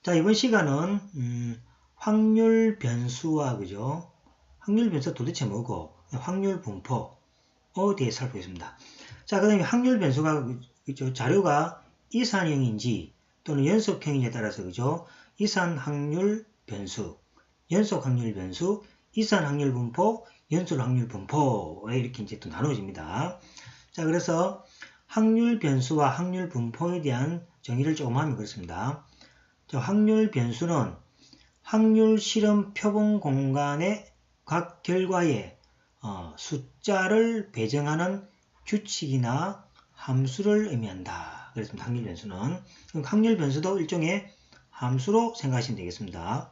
자, 이번 시간은 확률 변수와 그죠? 확률 변수가 도대체 뭐고 확률 분포에 대해 살펴보겠습니다. 자, 그 다음에 확률 변수가 그죠? 자료가 이산형인지 또는 연속형인지에 따라서 그죠? 이산 확률 변수, 연속 확률 변수, 이산 확률 분포, 연속 확률 분포에 이렇게 이제 또 나눠집니다. 자, 그래서 확률 변수와 확률 분포에 대한 정의를 조금 하면 그렇습니다. 확률 변수는 확률 실험 표본 공간의 각 결과에 숫자를 배정하는 규칙이나 함수를 의미한다. 그렇습니다. 확률 변수는. 그럼 확률 변수도 일종의 함수로 생각하시면 되겠습니다.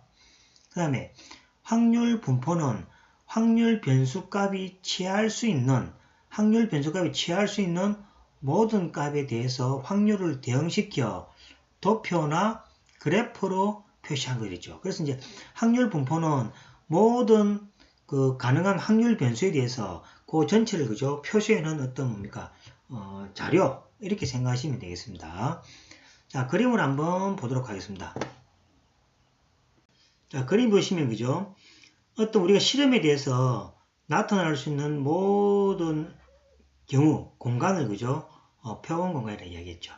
그 다음에 확률 분포는 확률 변수 값이 취할 수 있는 모든 값에 대해서 확률을 대응시켜 도표나 그래프로 표시한 거겠죠. 그래서 이제 확률 분포는 모든 그 가능한 확률 변수에 대해서 그 전체를 그죠 표시해놓은 어떤 뭡니까 자료 이렇게 생각하시면 되겠습니다. 자, 그림을 한번 보도록 하겠습니다. 자, 그림 보시면 그죠 어떤 우리가 실험에 대해서 나타날 수 있는 모든 경우 공간을 그죠 표본 공간이라 이야기했죠.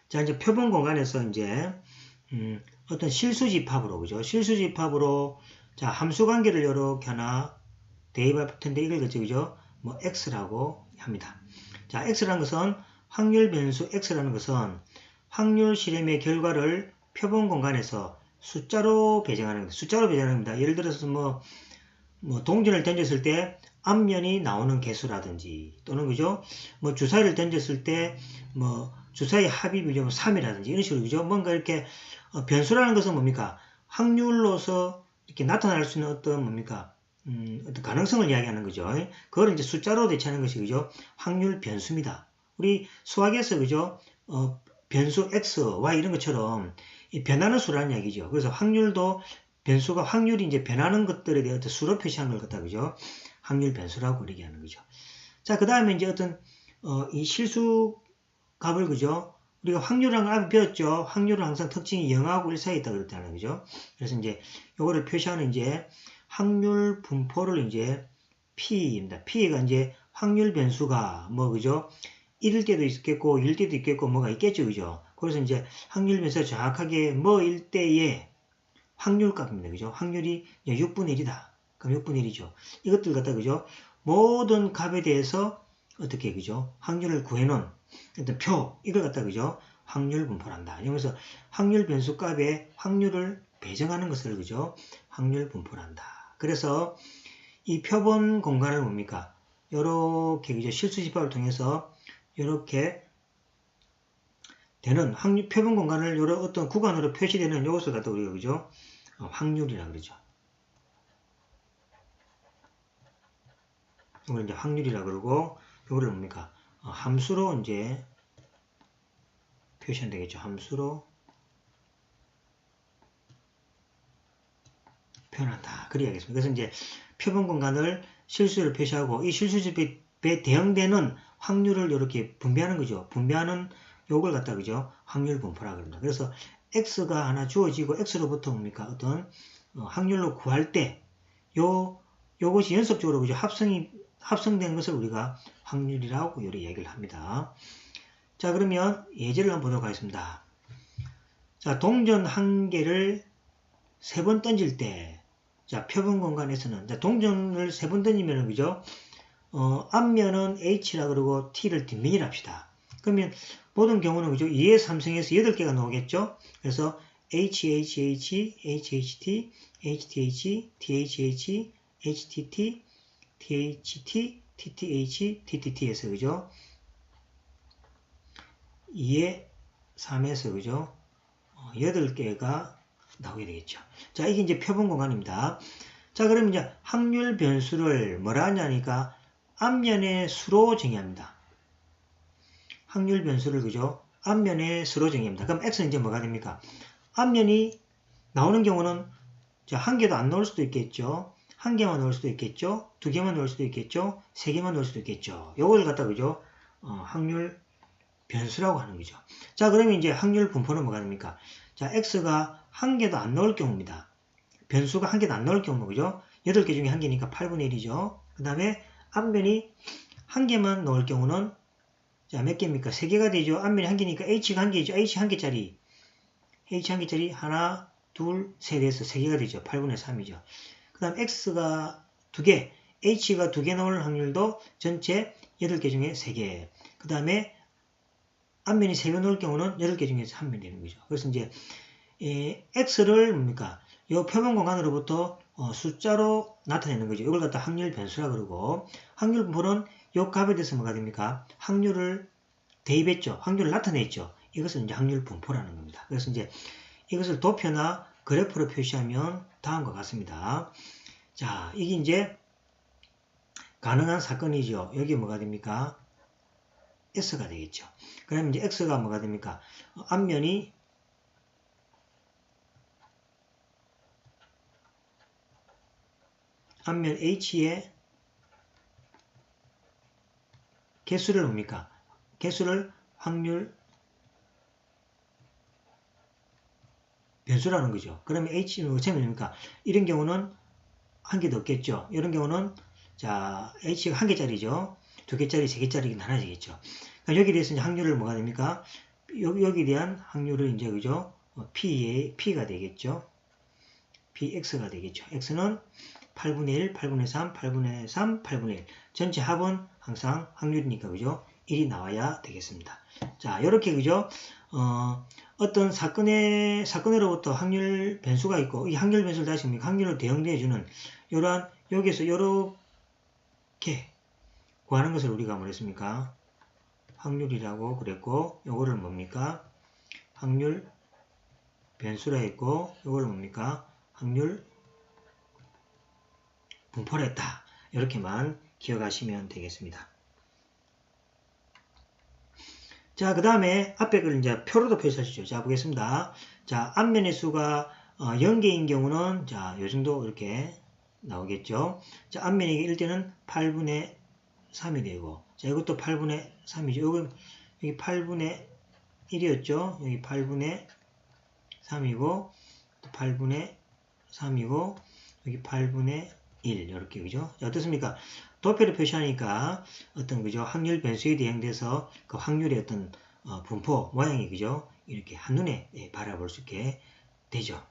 자, 이제 표본 공간에서 이제 어떤 실수집합으로 그죠 실수집합으로 자 함수 관계를 이렇게 하나 대입할 텐데 이걸 그죠 뭐 x라고 합니다. 자, x라는 것은 확률 변수 x라는 것은 확률 실험의 결과를 표본 공간에서 숫자로 배정하는 겁니다. 예를 들어서 뭐 동전을 던졌을 때 앞면이 나오는 개수라든지 또는 그죠 뭐 주사위를 던졌을 때 뭐 주사위 합이 3이라든지 이런 식으로 그죠 뭔가 이렇게 변수라는 것은 뭡니까 확률로서 이렇게 나타날 수 있는 어떤 뭡니까 어떤 가능성을 이야기하는 거죠. 그걸 이제 숫자로 대체하는 것이 그죠 확률 변수입니다. 우리 수학에서 그죠 변수 x, y 이런 것처럼 이 변하는 수라는 이야기죠. 그래서 확률도 변수가 확률이 이제 변하는 것들에 대해 어떤 수로 표시한 걸 갖다 그죠 확률 변수라고 얘기하는 거죠. 자, 그 다음에 이제 어떤 이 실수 값을 그죠 우리가 확률이라는 걸 앞에 배웠죠. 확률은 항상 특징이 0하고 1 사이에 있다 그랬다는 거죠. 그래서 이제 요거를 표시하는 이제 확률 분포를 이제 P입니다. P가 이제 확률 변수가 뭐 그죠 1일 때도 있겠고 2일 때도 있겠고 뭐가 있겠죠. 그죠. 그래서 이제 확률 변수가 정확하게 뭐일 때의 확률값입니다. 그죠. 확률이 6분의 1이다. 그럼 6분의 1이죠. 이것들 갖다 그죠 모든 값에 대해서 어떻게 그죠 확률을 구해놓은 어떤 표 이걸 갖다 그죠 확률 분포란다. 그래서 확률 변수 값에 확률을 배정하는 것을 그죠 확률 분포란다. 그래서 이 표본 공간을 뭡니까 요렇게 그죠 실수집합을 통해서 요렇게 되는 확률 표본 공간을 요런 어떤 구간으로 표시되는 요것을 갖다 우리가 그죠 확률이라 그러죠. 이걸 이제 확률이라 그러고 요거를 뭡니까 함수로 이제 표시하면 되겠죠. 함수로 표현한다. 그래 야겠습니다. 그래서 이제 표본 공간을 실수를 표시하고 이 실수집합에 대응되는 확률을 이렇게 분배하는 거죠. 분배하는 요걸 갖다 그죠 확률 분포라 그럽니다. 그래서 x가 하나 주어지고 x로부터 뭡니까 어떤 확률로 구할 때 요것이 연속적으로 그죠 합성된 것을 우리가 확률이라고 요리 얘기를 합니다. 자, 그러면 예제를 한번 보도록 하겠습니다. 자, 동전 한 개를 3번 던질 때, 자, 표본 공간에서는, 자, 동전을 3번 던지면은, 그죠? 앞면은 H라 그러고 T를 뒷면이라 합시다. 그러면 모든 경우는, 그죠? 2의 3승에서 8개가 나오겠죠? 그래서 HHH, HHT, HTH, THH, HTT, THT, TTH, TTT에서 그죠? 2에 3에서 그죠? 8개가 나오게 되겠죠. 자, 이게 이제 표본 공간입니다. 자, 그럼 이제 확률 변수를 뭐라 하냐니까 앞면의 수로 정의합니다. 확률 변수를 그죠? 앞면의 수로 정의합니다. 그럼 x는 이제 뭐가 됩니까? 앞면이 나오는 경우는 자, 한 개도 안 나올 수도 있겠죠. 한 개만 넣을 수도 있겠죠. 2개만 넣을 수도 있겠죠. 3개만 넣을 수도 있겠죠. 요걸 갖다 그죠? 확률 변수라고 하는 거죠. 자, 그러면 이제 확률 분포는 뭐가 됩니까? 자, x가 한 개도 안 넣을 경우입니다. 변수가 한 개도 안 넣을 경우, 그죠? 8개 중에 한 개니까 8분의 1이죠. 그 다음에 앞면이 한 개만 넣을 경우는, 자, 몇 개입니까? 3개가 되죠. 앞면이 한 개니까 h가 한 개죠. h 한 개짜리. 하나, 둘, 셋 해서 3개가 되죠. 8분의 3이죠. 그 다음 x가 2개, h가 2개 나올 확률도 전체 8개 중에 3개. 그 다음에 앞면이 3개 넣을 경우는 8개 중에서 1면 되는 거죠. 그래서 이제 x를 뭡니까? 이 표본 공간으로부터 숫자로 나타내는 거죠. 이걸 갖다 확률 변수라 그러고, 확률 분포는 이 값에 대해서 뭐가 됩니까? 확률을 대입했죠. 확률을 나타냈죠. 이것을 이제 확률 분포라는 겁니다. 그래서 이제 이것을 도표나 그래프로 표시하면 다음과 같습니다. 자, 이게 이제 가능한 사건이죠. 여기 뭐가 됩니까? S가 되겠죠. 그러면 이제 X가 뭐가 됩니까? 앞면 H의 개수를 뭡니까? 개수를 확률 변수라는 거죠. 그러면 H는 뭡니까? 이런 경우는 한 개도 없겠죠. 이런 경우는, 자, H가 한 개짜리죠. 2개짜리, 3개짜리 나눠지겠죠. 그러니까 여기에 대해서 이제 확률을 뭐가 됩니까? 여기에 대한 확률을 이제, 그죠? P가 되겠죠. Px가 되겠죠. X는 8분의 1, 8분의 3, 8분의 3, 8분의 1. 전체 합은 항상 확률이니까, 그죠? 1이 나와야 되겠습니다. 자, 요렇게, 그죠? 어떤 사건으로부터 확률 변수가 있고, 이 확률 변수를 다시 뭡니까? 확률을 대응해주는, 이러한, 여기에서 요렇게 구하는 것을 우리가 뭐랬습니까? 확률이라고 그랬고, 요거를 뭡니까? 확률 변수라 했고, 요거를 뭡니까? 확률 분포라 했다. 이렇게만 기억하시면 되겠습니다. 자, 그 다음에 앞에 걸 이제 표로도 표시하시죠. 자, 보겠습니다. 자, 앞면의 수가 0개인 경우는, 자, 요 정도 이렇게 나오겠죠. 자, 앞면이 1때는 8분의 3이 되고, 자, 이것도 8분의 3이죠. 여기 8분의 1이었죠. 여기 8분의 3이고, 또 8분의 3이고, 여기 8분의 1, 이렇게, 그죠? 자, 어떻습니까? 도표를 표시하니까 어떤, 그죠? 확률 변수에 대응돼서 그 확률의 어떤 분포 모양이, 그죠? 이렇게 한눈에 바라볼 수 있게 되죠.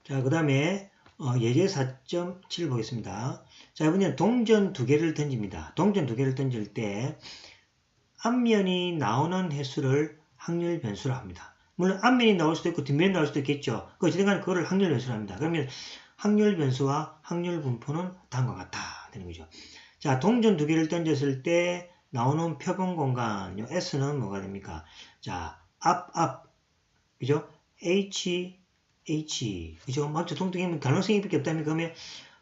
자, 그 다음에 예제 4.7 보겠습니다. 자, 이번에는 동전 2개를 던집니다. 동전 2개를 던질 때 앞면이 나오는 횟수를 확률 변수로 합니다. 물론 앞면이 나올 수도 있고 뒷면이 나올 수도 있겠죠. 어쨌든 간에 그거를 확률 변수로 합니다. 그러면 확률 변수와 확률 분포는 다음과 같다 되는 거죠. 자, 동전 2개를 던졌을 때 나오는 표본 공간, 요 S는 뭐가 됩니까? 자, 그죠? H, 그죠? 맞죠? 동전 가능성이 밖에 없다면 그러면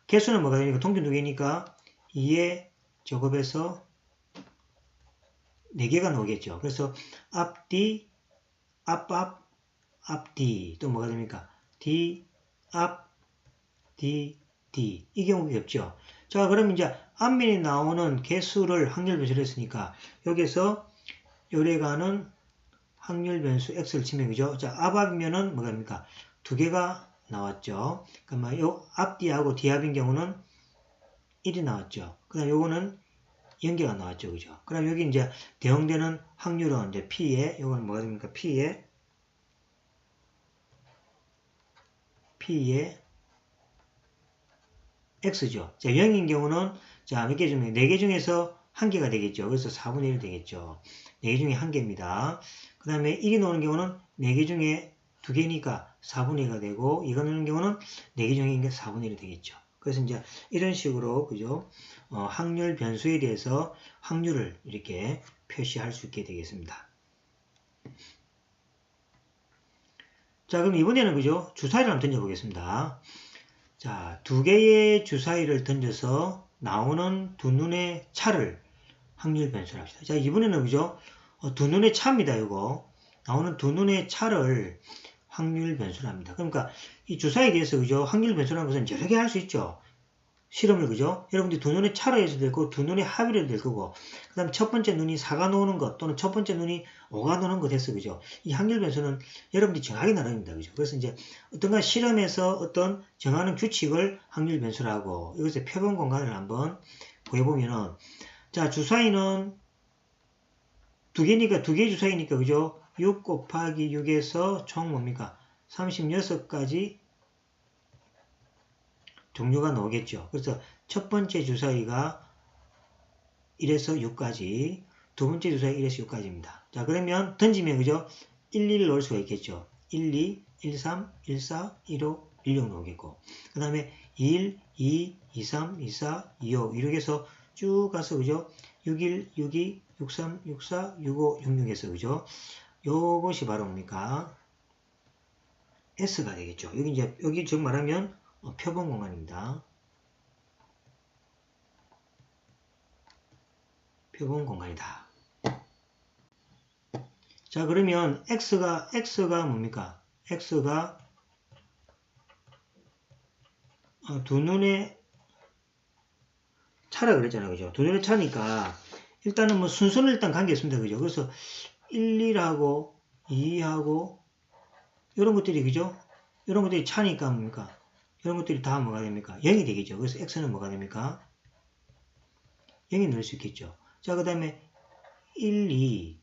개수는 뭐가 되니까 동전 2개니까 2의 제곱에서 4개가 나오겠죠. 그래서 앞뒤, 앞뒤, 또 뭐가 됩니까? D, D. 이 경우가 없죠. 자, 그럼 이제 앞면이 나오는 개수를 확률 변수로 했으니까 여기서 요래가는 확률 변수 x를 치면, 그죠? 자, 앞면은 뭐가 됩니까? 2개가 나왔죠. 그러면 요 앞뒤하고 뒤합인 경우는 1이 나왔죠. 그 다음 요거는 0개가 나왔죠. 그죠? 그럼 여기 이제 대응되는 확률은 이제 P에, 요거는 뭐가 됩니까? P에 X죠. 자, 0인 경우는, 자, 몇 개 중에, 4개 중에서 1개가 되겠죠. 그래서 4분의 1 되겠죠. 4개 중에 1개입니다. 그 다음에 1이 나오는 경우는 4개 중에 2개니까 4분의 1가 되고, 2가 나오는 경우는 4개 중에 4분의 1이 되겠죠. 그래서 이제 이런 식으로, 그죠? 확률 변수에 대해서 확률을 이렇게 표시할 수 있게 되겠습니다. 자, 그럼 이번에는, 그죠? 주사위를 한번 던져보겠습니다. 자, 2개의 주사위를 던져서 나오는 두 눈의 차를 확률 변수로 합시다. 자, 이번에는, 그죠? 두 눈의 차입니다, 이거. 나오는 두 눈의 차를 확률 변수로 합니다. 그러니까 이 주사위에 대해서, 그죠? 확률 변수라는 것은 여러 개 할 수 있죠. 실험을, 그죠? 여러분들이 두 눈의 차로 해도 되고, 두 눈의 합의로 될 거고, 그 다음에 첫 번째 눈이 4가 노는 것, 또는 첫 번째 눈이 5가 노는 것 했어, 그죠? 이 확률 변수는 여러분들이 정하기 나름입니다, 그죠? 그래서 이제 어떤가 실험에서 어떤 정하는 규칙을 확률 변수라고, 이것의 표본 공간을 한번 구해보면은, 자, 주사위는 두 개니까, 두 개의 주사위니까, 그죠? 6 곱하기 6에서 총 뭡니까? 36가지 종류가 나오겠죠. 그래서 첫 번째 주사위가 1에서 6까지, 두 번째 주사위 1에서 6까지입니다. 자, 그러면 던지면, 그죠? 1, 2를 넣을 수가 있겠죠. 1, 2, 1, 3, 1, 4, 1, 5, 1, 6 나오겠고, 그 다음에 1, 2, 2, 3, 2, 4, 2, 5, 이렇게 해서 쭉 가서, 그죠? 6, 1, 6, 2, 6, 3, 6, 4, 6, 5, 6, 6에서, 그죠? 요것이 바로 뭡니까? S가 되겠죠. 여기 이제, 여기 즉 말하면 표본 공간입니다. 표본 공간이다. 자, 그러면 X가 뭡니까? X가 두 눈의 차라 그랬잖아요. 그죠? 두 눈의 차니까, 일단은 뭐 순서는 일단 관계없습니다. 그죠? 그래서 1, 2하고 2하고, 이런 것들이, 그죠? 이런 것들이 차니까 뭡니까? 이런 것들이 다 뭐가 됩니까? 0이 되겠죠. 그래서 X는 뭐가 됩니까? 0이 넣을 수 있겠죠. 자, 그 다음에 1, 2,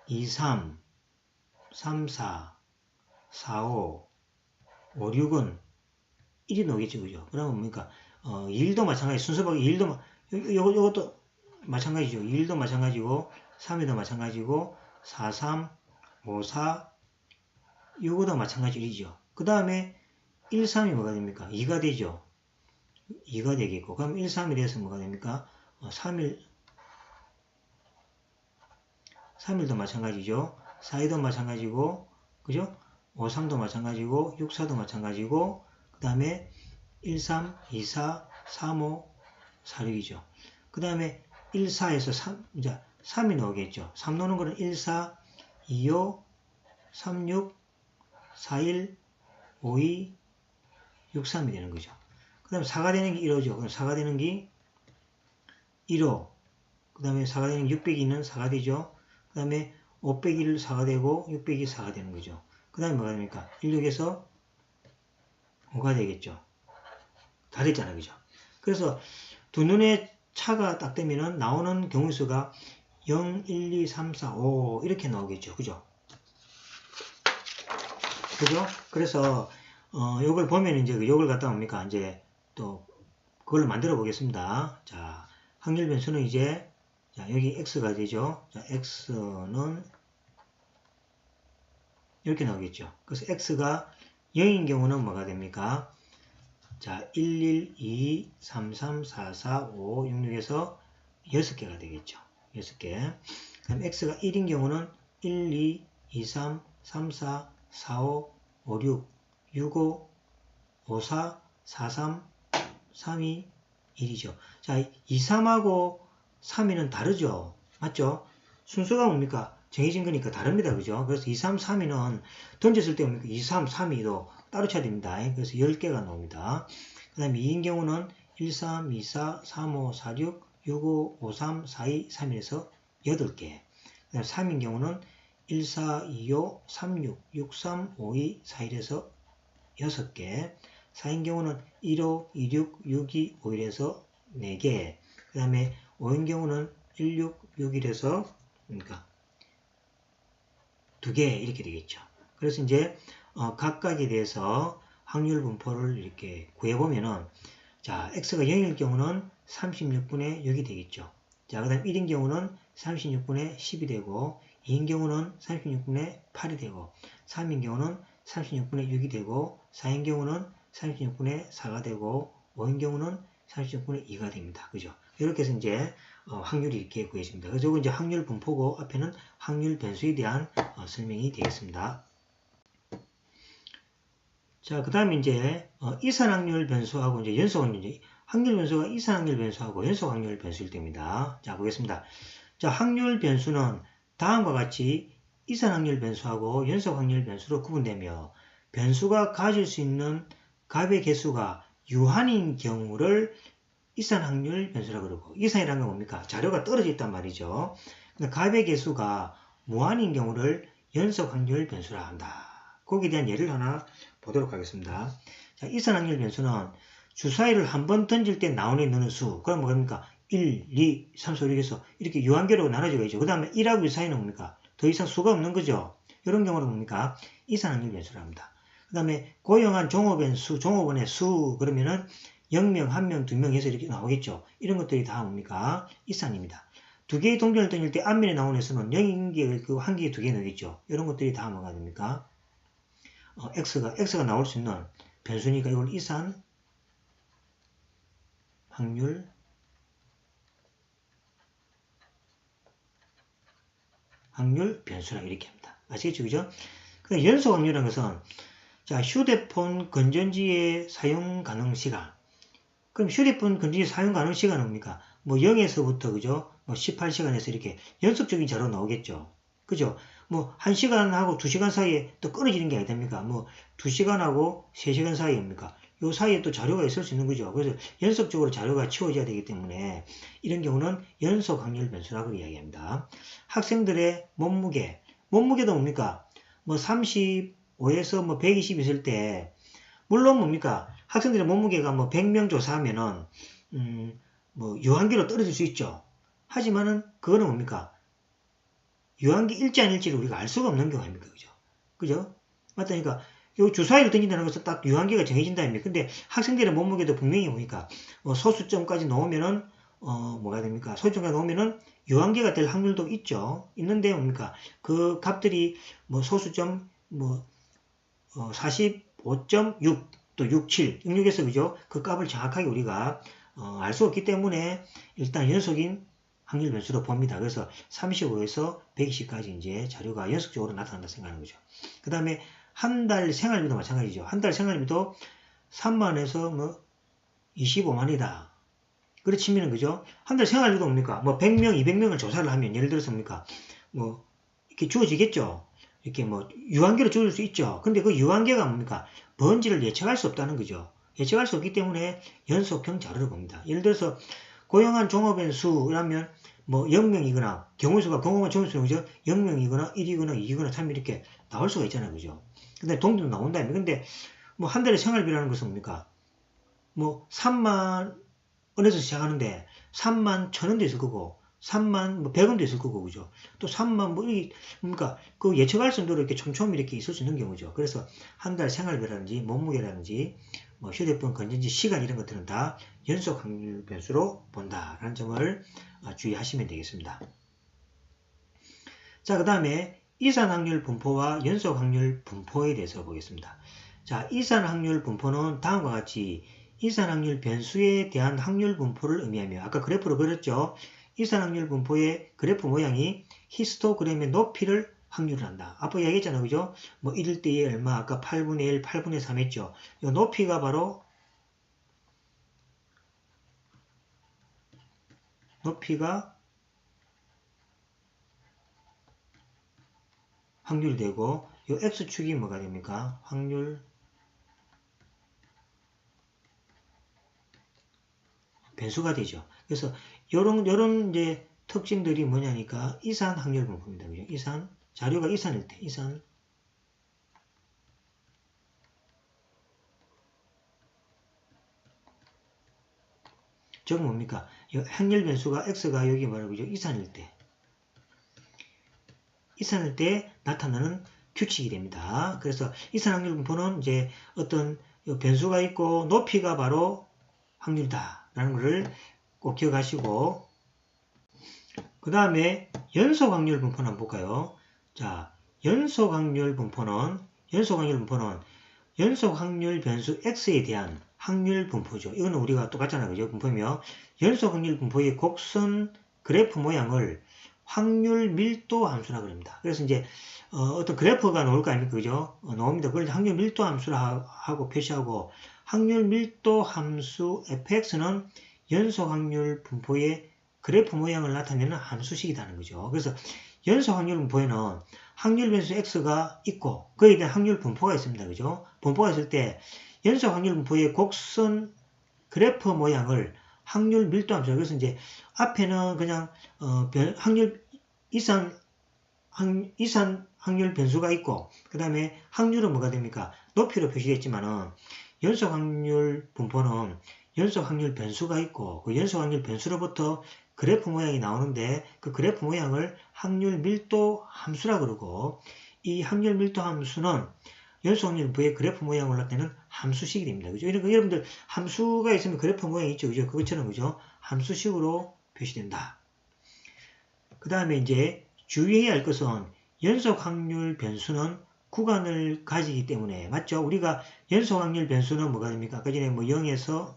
2, 3, 3, 4, 4, 5, 5, 6은 1이 나오겠죠. 그죠? 그러면 뭡니까? 2일도 마찬가지, 순서밖에 2일도, 요것도 마찬가지죠. 2일도 마찬가지고, 3일도 마찬가지고, 4, 3, 5, 4, 요거도 마찬가지 1이죠. 그 다음에 1, 3이 뭐가 됩니까? 2가 되죠. 2가 되겠고, 그럼 1, 3이 돼서 뭐가 됩니까? 3일도 마찬가지죠. 4일도 마찬가지고, 그죠? 5, 3도 마찬가지고, 6, 4도 마찬가지고, 그 다음에 1, 3, 2, 4, 3, 5, 4, 6이죠. 그 다음에 1, 4에서 3, 이제 3이 나오겠죠. 3 나오는 거는 1, 4, 2, 5, 3, 6, 4, 1, 5, 2, 6, 3이 되는 거죠. 그 다음에 4가 되는 게 1호죠. 그럼 4가 되는 게 1호. 그 다음에 4가 되는 게 6 빼기 2는 4가 되죠. 그 다음에 5 빼기 1 4가 되고 6 빼기 4가 되는 거죠. 그 다음에 뭐가 됩니까? 1, 6에서 5가 되겠죠. 다 됐잖아요. 그죠? 그래서 두 눈의 차가 딱 되면은 나오는 경우 수가 0, 1, 2, 3, 4, 5 이렇게 나오겠죠. 그죠? 그죠? 그래서 요걸 보면 이제 요걸 갖다 뭡니까? 이제 또 그걸로 만들어 보겠습니다. 자, 확률 변수는 이제 자, 여기 x가 되죠. 자, x는 이렇게 나오겠죠. 그래서 x가 0인 경우는 뭐가 됩니까? 자, 1, 1, 2, 3, 3, 4, 4, 5, 6, 6에서 6개가 되겠죠. 6개. 그럼 x가 1인 경우는 1, 2, 2, 3, 3, 4, 4, 5, 5, 6, 6, 5, 5, 4, 4, 3, 3, 2, 1이죠. 자, 2, 3하고 3, 2는 다르죠. 맞죠? 순서가 뭡니까? 정해진 거니까 다릅니다. 그죠? 그래서 2, 3, 3, 2는 던졌을 때 뭡니까? 2, 3, 3, 2도 따로 쳐야 됩니다. 그래서 10개가 나옵니다. 그 다음에 2인 경우는 1, 3, 2, 4, 3, 5, 4, 6, 6, 5, 5, 3, 4, 2, 3, 1에서 8개. 그 다음에 3인 경우는 1, 4, 2, 5, 3, 6, 6, 3, 5, 2, 4, 1에서 6개. 4인 경우는 1, 5, 2, 6, 6, 2, 5, 1에서 4개. 그 다음에 5인 경우는 1, 6, 6, 1에서 그러니까 2개 이렇게 되겠죠. 그래서 이제 각각에 대해서 확률 분포를 이렇게 구해보면은 자, x가 0일 경우는 36분의 6이 되겠죠. 자, 그 다음 1인 경우는 36분의 10이 되고 2인 경우는 36분의 8이 되고 3인 경우는 36분의 6이 되고 4인 경우는 36분의 4가 되고 5인 경우는 36분의 2가 됩니다. 그죠? 이렇게 해서 이제 확률이 이렇게 구해집니다. 그래서 이거 이제 확률 분포고 앞에는 확률 변수에 대한 설명이 되겠습니다. 자, 그 다음에 이제 이산확률 변수하고 이제 연속확률, 확률 변수가 이산확률 변수하고 연속확률 변수일 때입니다. 자, 보겠습니다. 자, 확률 변수는 다음과 같이 이산확률 변수하고 연속확률 변수로 구분되며 변수가 가질 수 있는 값의 개수가 유한인 경우를 이산 확률 변수라고 그러고, 이산이라는 건 뭡니까? 자료가 떨어져 있단 말이죠. 값의 개수가 무한인 경우를 연속 확률 변수라 한다. 거기에 대한 예를 하나 보도록 하겠습니다. 자, 이산 확률 변수는 주사위를 한 번 던질 때 나오는 넣는 수, 그럼 뭡니까? 1, 2, 3, 4, 5, 6 해서 이렇게 유한계로 나눠지고 있죠. 그 다음에 1하고 2 사이는 뭡니까? 더 이상 수가 없는 거죠. 이런 경우는 뭡니까? 이산 확률 변수라 합니다. 그 다음에 고용한 종업원의 종업원의 수, 그러면은 0명, 1명, 2명 해서 이렇게 나오겠죠. 이런 것들이 다 뭡니까? 이산입니다. 두 개의 동전을 던질 때 앞면에 나오는 수는 0개, 그 한 개에 두 개 넣겠죠. 이런 것들이 다 뭐가 됩니까? X가 나올 수 있는 변수니까 이걸 이산 확률 변수라 이렇게 합니다. 아시겠죠? 그죠? 그러니까 연속 확률이라는 것은 자, 휴대폰 건전지의 사용 가능 시간. 그럼 휴대폰 건전지 사용 가능 시간은 뭡니까? 뭐 0에서부터 그죠? 뭐 18시간에서 이렇게 연속적인 자료 나오겠죠. 그죠? 뭐 1시간하고 2시간 사이에 또 끊어지는 게 아닙니까? 뭐 2시간하고 3시간 사이입니까? 요 사이에 또 자료가 있을 수 있는 거죠. 그래서 연속적으로 자료가 치워져야 되기 때문에 이런 경우는 연속 확률 변수라고 이야기합니다. 학생들의 몸무게도 뭡니까? 뭐 35에서 뭐 120 있을 때 물론 뭡니까? 학생들의 몸무게가 뭐 100명 조사하면은 뭐 유한계로 떨어질 수 있죠. 하지만은 그거는 뭡니까? 유한계 일지 아닐지를 우리가 알 수가 없는 경우 아닙니까? 그죠? 그죠? 맞다니까 요 주사위를 던진다는 것은 딱 유한계가 정해진다 아닙니까? 근데 학생들의 몸무게도 분명히 뭡니까? 소수점까지 넣으면은 뭐가 됩니까? 소수점까지 넣으면은 유한계가 될 확률도 있죠. 있는데 뭡니까? 그 값들이 뭐 소수점 뭐 45.6 또 67, 66에서 그죠? 그 값을 정확하게 우리가 알 수 없기 때문에 일단 연속인 확률 변수로 봅니다. 그래서 35에서 120까지 이제 자료가 연속적으로 나타난다 생각하는 거죠. 그 다음에 한 달 생활비도 마찬가지죠. 한 달 생활비도 3만에서 뭐 25만이다. 그렇게 치면은 그죠? 한 달 생활비도 뭡니까? 뭐 100명, 200명을 조사를 하면 예를 들어서 뭡니까? 뭐 이렇게 주어지겠죠. 이렇게 뭐 유한계로 주어질 수 있죠. 근데 그 유한계가 뭡니까? 뭔지를 예측할 수 없다는 거죠. 예측할 수 없기 때문에 연속형 자료를 봅니다. 예를 들어서 고용한 종업원 수라면 뭐 0명이거나 경우수가 공공한 종업수는 그죠? 0명이거나 1이거나 2이거나 3 이렇게 나올 수가 있잖아요. 그죠? 근데 동전도 나온다면 근데 뭐 한 달에 생활비라는 것은 뭡니까? 뭐 3만 원에서 시작하는데 3만 1,000원도 있을 거고 3만 뭐 100원도 있을 거고 그죠? 또 3만 뭐 이 그러니까 그 예측할 정도로 이렇게 촘촘히 이렇게 있을 수 있는 경우죠. 그래서 한 달 생활비라든지 몸무게라든지 뭐 휴대폰 건전지 시간 이런 것들은 다 연속 확률 변수로 본다라는 점을 주의하시면 되겠습니다. 자, 그 다음에 이산 확률 분포와 연속 확률 분포에 대해서 보겠습니다. 자, 이산 확률 분포는 다음과 같이 이산 확률 변수에 대한 확률 분포를 의미하며 아까 그래프로 그렸죠. 이산 확률 분포의 그래프 모양이 히스토그램의 높이를 확률을 한다. 앞서 이야기했잖아요. 그죠? 뭐 1일 때에 얼마 아까 8분의 1, 8분의 3 했죠. 이 높이가 바로 높이가 확률이 되고 이 x축이 뭐가 됩니까? 확률 변수가 되죠. 그래서 요런 이제 특징들이 뭐냐니까 이산 확률 분포입니다. 그죠? 이산 자료가 이산일 때 이산 저건 뭡니까? 이 확률 변수가 x가 여기 뭐라고 그죠? 이산일 때 나타나는 규칙이 됩니다. 그래서 이산 확률 분포는 이제 어떤 변수가 있고 높이가 바로 확률이다 라는 것을 꼭 기억하시고 그 다음에 연속 확률 분포는 한번 볼까요? 자, 연속 확률 분포는 연속 확률 변수 x에 대한 확률 분포죠. 이거는 우리가 똑같잖아요. 그죠? 분포며 연속 확률 분포의 곡선 그래프 모양을 확률 밀도 함수라 그럽니다. 그래서 이제 어떤 그래프가 나올 거 아닙니까? 그죠? 나옵니다. 그걸 확률 밀도 함수라 하고 표시하고 확률 밀도 함수 fx는 연속 확률 분포의 그래프 모양을 나타내는 함수식이라는 거죠. 그래서 연속 확률 분포에는 확률 변수 x가 있고 거기에 대한 확률 분포가 있습니다. 그죠? 분포가 있을 때 연속 확률 분포의 곡선 그래프 모양을 확률 밀도 함수. 그래서 이제 앞에는 그냥 확률 이산 확률 변수가 있고, 그 다음에 확률은 뭐가 됩니까? 높이로 표시됐지만은 연속 확률 분포는 연속 확률 변수가 있고, 그 연속 확률 변수로부터 그래프 모양이 나오는데 그 그래프 모양을 확률 밀도 함수라 그러고, 이 확률 밀도 함수는 연속 확률 분포의 그래프 모양을 나타내는 함수식이 됩니다. 그죠? 이런 여러분들 함수가 있으면 그래프 모양이 있죠. 그죠? 그것처럼 그죠? 함수식으로 표시된다. 그 다음에 이제 주의해야 할 것은 연속 확률 변수는 구간을 가지기 때문에, 맞죠? 우리가 연속 확률 변수는 뭐가 됩니까? 아까 전에 뭐 0에서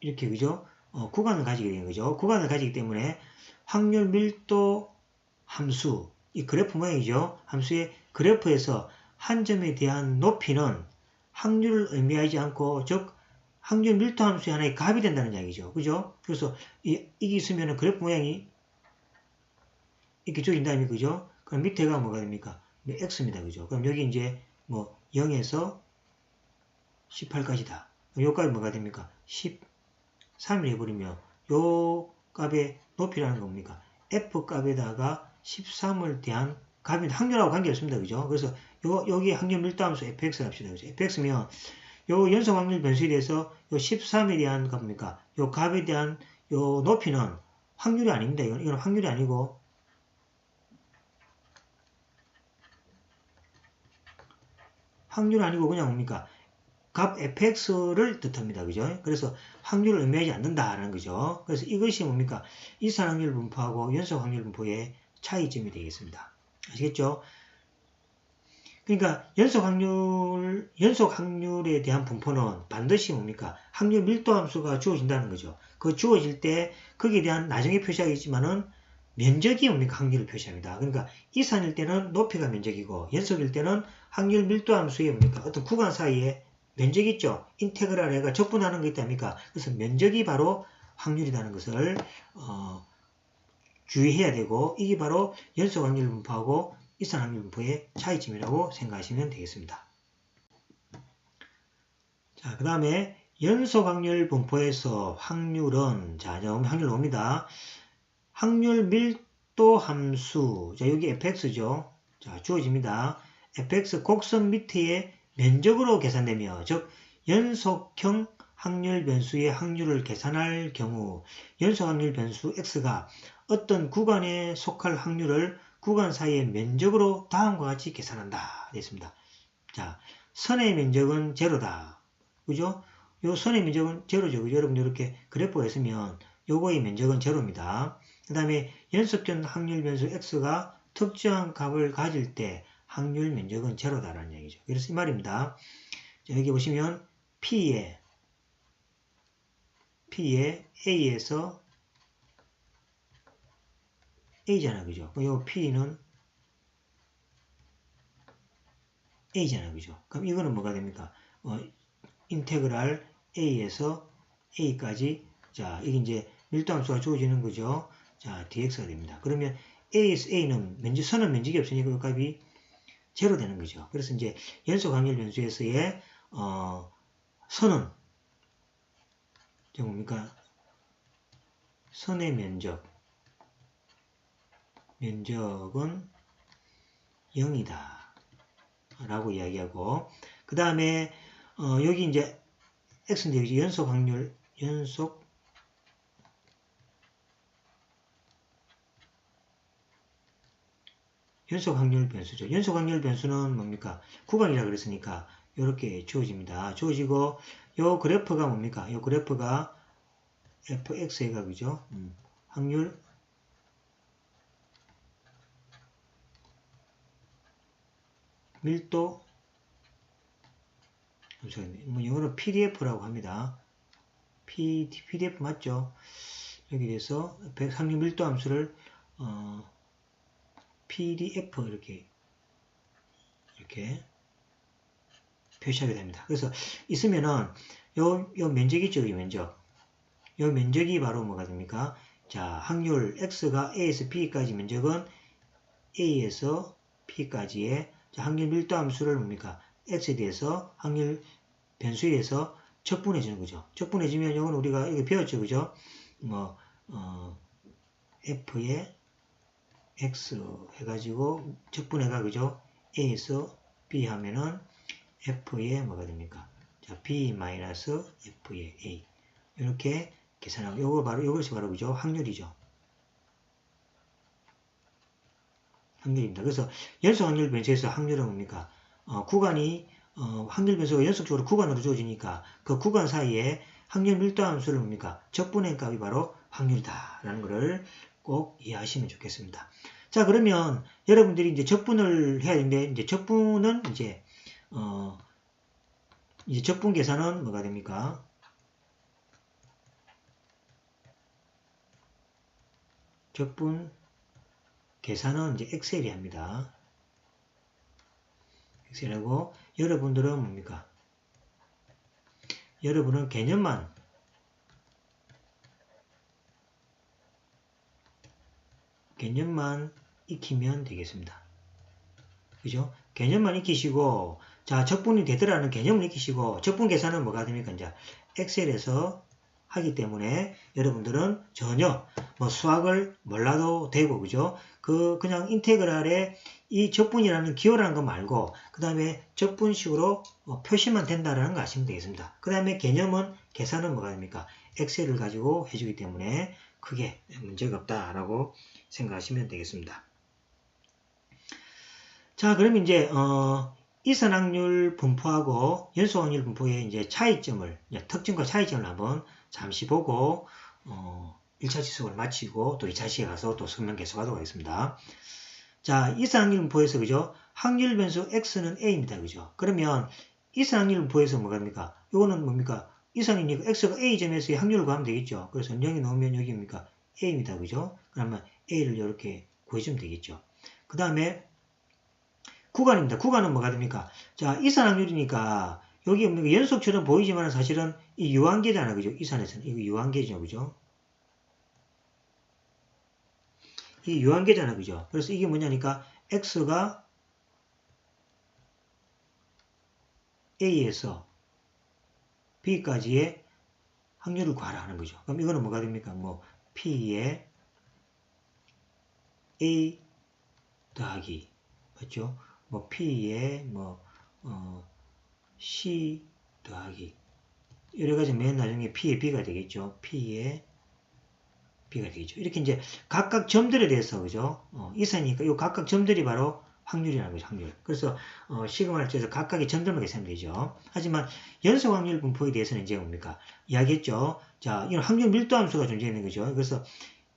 이렇게, 그죠? 구간을 가지게 되는 거죠. 구간을 가지기 때문에 확률 밀도 함수, 이 그래프 모양이죠. 함수의 그래프에서 한 점에 대한 높이는 확률을 의미하지 않고, 즉 확률 밀도 함수의 하나의 값이 된다는 이야기죠. 그죠? 그래서 이게 있으면 그래프 모양이 이렇게 줄인다면, 그죠? 그럼 밑에가 뭐가 됩니까? x입니다. 그죠? 그럼 여기 이제 뭐 0에서 18까지다. 요값이 뭐가 됩니까? 13을 해버리면 요 값의 높이라는 겁니까? f 값에다가 13을 대한 값이 확률하고 관계없습니다. 그죠? 그래서 여기 확률 밀도함수 fx를 합시다. 그죠? fx면 요 연속 확률 변수에 대해서 요 13에 대한 값입니까? 요 값에 대한 요 높이는 확률이 아닙니다. 이건 확률이 아니고 그냥 뭡니까? 값 fx를 뜻합니다. 그죠? 그래서 확률을 의미하지 않는다라는 거죠. 그래서 이것이 뭡니까? 이산 확률 분포하고 연속 확률 분포의 차이점이 되겠습니다. 아시겠죠? 그러니까 연속 확률에 대한 분포는 반드시 뭡니까? 확률 밀도 함수가 주어진다는 거죠. 그 주어질 때 거기에 대한 나중에 표시하겠지만은 면적이 뭡니까? 확률을 표시합니다. 그러니까 이산일 때는 높이가 면적이고 연속일 때는 확률 밀도 함수의 뭡니까? 어떤 구간 사이에 면적이 있죠. 인테그랄 해가 적분하는 거 있답니까? 그래서 면적이 바로 확률이라는 것을 주의해야 되고, 이게 바로 연속 확률 분포하고 이산 확률 분포의 차이점이라고 생각하시면 되겠습니다. 자, 그 다음에 연속 확률 분포에서 확률은, 자, 확률 옵니다. 확률 밀도 함수, 자, 여기 fx죠. 자, 주어집니다. fx 곡선 밑에 면적으로 계산되며, 즉 연속형 확률 변수의 확률을 계산할 경우 연속 확률 변수 x가 어떤 구간에 속할 확률을 구간 사이의 면적으로 다음과 같이 계산한다. 됐습니다. 자, 선의 면적은 제로다. 그죠? 요 선의 면적은 제로죠. 그죠? 여러분 이렇게 그래프가 있으면 요거의 면적은 제로입니다. 그 다음에 연속된 확률 변수 x가 특정한 값을 가질 때 확률 면적은 제로다라는 얘기죠. 그래서 이 말입니다. 자, 여기 보시면 P에 A에서 A잖아. 그죠? 요 P는 A잖아. 그죠? 그럼 이거는 뭐가 됩니까? 인테그랄 A에서 A까지. 자, 이게 이제 밀도함수가 주어지는 거죠. 자, dx가 됩니다. 그러면 A에서 A는 선은 면적이 없으니까 그 값이 제로 되는 거죠. 그래서 이제 연속 확률 변수에서의 선은 뭡니까? 선의 면적은 0이다 라고 이야기하고, 그 다음에 여기 이제 x인데 여기 연속 확률 변수죠. 연속 확률 변수는 뭡니까? 구간이라 그랬으니까 이렇게 주어집니다. 주어지고 요 그래프가 뭡니까? 요 그래프가 fx가 그죠? 확률 밀도, 뭐 영어로 PDF라고 합니다. PDF 맞죠? 여기 대해서 확률 밀도 함수를 PDF 이렇게 표시하게 됩니다. 그래서 있으면은 요 면적 있죠? 요 면적이 바로 뭐가 됩니까? 자, 확률 x가 a에서 b까지 면적은 a에서 p까지의 확률 밀도 함수를 뭡니까? x에 대해서 확률 변수에 대해서 척분해지는 거죠. 척분해지면 이건 우리가 이거 배웠죠. 그죠? 뭐, F에 X 해가지고 척분해가 그죠? A에서 B 하면은 F에 뭐가 됩니까? 자, B-F에 A. 이렇게 계산하고, 이것이 바로 그죠? 확률이죠. 확률입니다. 그래서 연속 확률 변수에서 확률은 뭡니까? 구간이 확률 변수가 연속적으로 구간으로 주어지니까 그 구간 사이에 확률 밀도 함수를 뭡니까? 적분의 값이 바로 확률이다라는 것을 꼭 이해하시면 좋겠습니다. 자, 그러면 여러분들이 이제 적분을 해야 되는데 이제 적분은 이제 적분 계산은 뭐가 됩니까? 적분 계산은 이제 엑셀이 합니다. 엑셀하고 여러분들은 뭡니까? 여러분은 개념만 익히면 되겠습니다. 그죠? 개념만 익히시고, 자, 적분이 되더라는 개념을 익히시고, 적분 계산은 뭐가 됩니까? 이제 엑셀에서 하기 때문에 여러분들은 전혀 뭐 수학을 몰라도 되고, 그죠? 그냥 인테그랄에 이 적분이라는 기호라는 거 말고, 그 다음에 적분식으로 표시만 된다라는 거 아시면 되겠습니다. 그 다음에 개념은, 계산은 뭐가 됩니까? 엑셀을 가지고 해주기 때문에 크게 문제가 없다라고 생각하시면 되겠습니다. 자, 그럼 이제, 이산확률 분포하고 연소확률 분포의 이제 차이점을, 특징과 차이점을 한번 잠시 보고, 1차 지속을 마치고 또 2차 시에 가서 또 설명 계속하도록 하겠습니다. 자, 이산확률 분포에서, 그죠? 확률 변수 x는 a입니다. 그죠? 그러면 이산확률 분포에서 뭐가 됩니까? 이거는 뭡니까? 이산이니까 x가 a점에서의 확률을 구하면 되겠죠? 그래서 0이 나오면 여기입니까? a입니다. 그죠? 그러면 a를 이렇게 구해주면 되겠죠. 그 다음에 구간입니다. 구간은 뭐가 됩니까? 자, 이산확률이니까 여기 연속처럼 보이지만 사실은 이 유한계잖아. 그죠? 이산에서는. 이거 유한계죠. 그죠? 이 유한계잖아. 그죠? 그래서 이게 뭐냐니까 x가 a에서 b까지의 확률을 구하라 하는 거죠. 그럼 이거는 뭐가 됩니까? 뭐 p에 a 더하기 맞죠? 뭐 p에 c 더하기 여러 가지 맨 나중에 p에 b가 되겠죠. p에 b가 되겠죠. 이렇게 이제 각각 점들에 대해서 그죠? 이산이니까 이 각각 점들이 바로 확률이라는 거죠. 확률. 그래서 시그마를 써서 각각의 점들만 계산하면 되죠. 하지만 연속 확률 분포에 대해서는 이제 뭡니까? 이야기했죠. 자, 이건 확률 밀도 함수가 존재하는 거죠. 그래서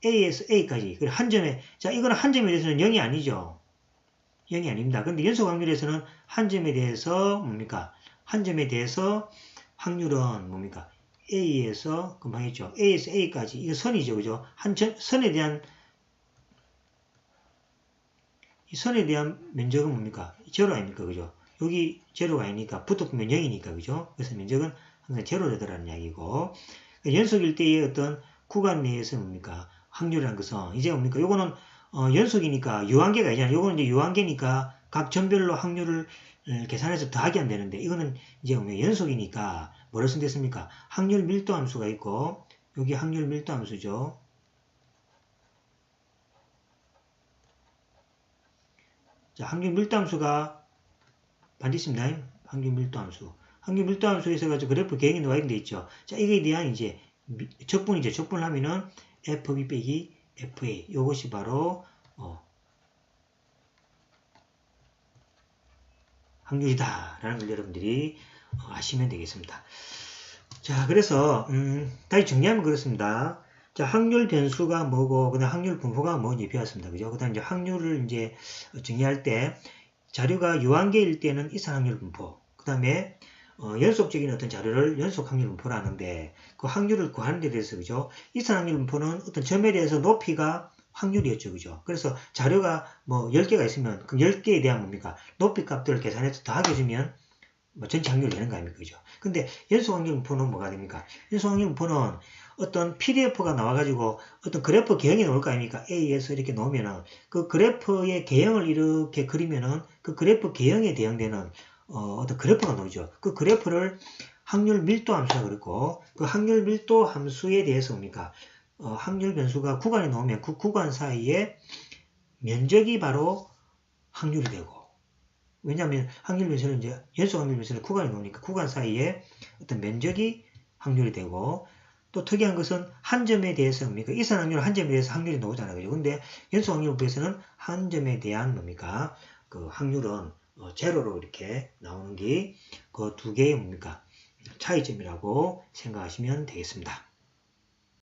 A에서 A까지. 그리고 한 점에, 자, 이거는 한 점에 대해서는 0이 아니죠. 0이 아닙니다. 근데 연속 확률에서는 한 점에 대해서 뭡니까? 한 점에 대해서 확률은 뭡니까? A에서, 금방 했죠. A에서 A까지. 이거 선이죠. 그죠? 선에 대한, 이 선에 대한 면적은 뭡니까? 제로 아닙니까? 그죠? 여기 제로가 아니니까 붙어보면 0이니까. 그죠? 그래서 면적은 항상 제로 되더라는 이야기고. 연속일 때의 어떤 구간 내에서 뭡니까? 확률이라는 것은 이제 뭡니까? 요거는 연속이니까 유한계가 아니잖아요. 요거는 이제 유한계니까 각 점별로 확률을 계산해서 더하기 안 되는데 이거는 이제 연속이니까 뭐를 쓴댔습니까? 확률 밀도 함수가 있고 여기 확률 밀도 함수죠. 자, 확률 밀도 함수가 반드시 있습니다. 확률 밀도 함수. 확률 밀도 함수에서 가지고 그래프 계획이 나와 있는 데 있죠. 자, 이거에 대한 이제 적분이죠. 적분을 하면은 FB 빼기 FA. 이것이 바로 확률이다 라는 걸 여러분들이 아시면 되겠습니다. 자, 그래서 다시 정리하면 그렇습니다. 자, 확률 변수가 뭐고 그다음 확률 분포가 뭐인지 배웠습니다. 그죠? 그다음 이제 확률을 이제 정리할 때 자료가 유한계일 때는 이산확률 분포. 그다음에 연속적인 어떤 자료를 연속 확률 분포라 하는데 그 확률을 구하는 데 대해서 그죠? 이산확률 분포는 어떤 점에 대해서 높이가 확률이었죠. 그죠? 그래서 자료가 뭐 10개가 있으면 그 10개에 대한 뭡니까? 높이 값들을 계산해서 더하게 해주면 뭐 전체 확률이 되는 거 아닙니까? 그죠? 근데 연속 확률 분포는 뭐가 됩니까? 연속 확률 분포는 어떤 PDF가 나와가지고 어떤 그래프 개형이 나올 거 아닙니까? A에서 이렇게 놓으면은 그 그래프의 개형을 이렇게 그리면은 그 그래프 개형에 대응되는 어떤 그래프가 나오죠. 그 그래프를 확률 밀도 함수라 그랬고 그 확률 밀도 함수에 대해서 뭡니까? 확률 변수가 구간이 나오면 그 구간 사이에 면적이 바로 확률이 되고 왜냐하면 확률 변수는 이제 연속 확률 변수는 구간이 나오니까 구간 사이에 어떤 면적이 확률이 되고 또 특이한 것은 한 점에 대해서 뭡니까? 이산 확률 한 점에 대해서 확률이 나오잖아요. 그죠? 근데 연속 확률부에서는 한 점에 대한 뭡니까? 그 확률은 제로로 이렇게 나오는 게 그 두 개의 뭡니까? 차이점이라고 생각하시면 되겠습니다.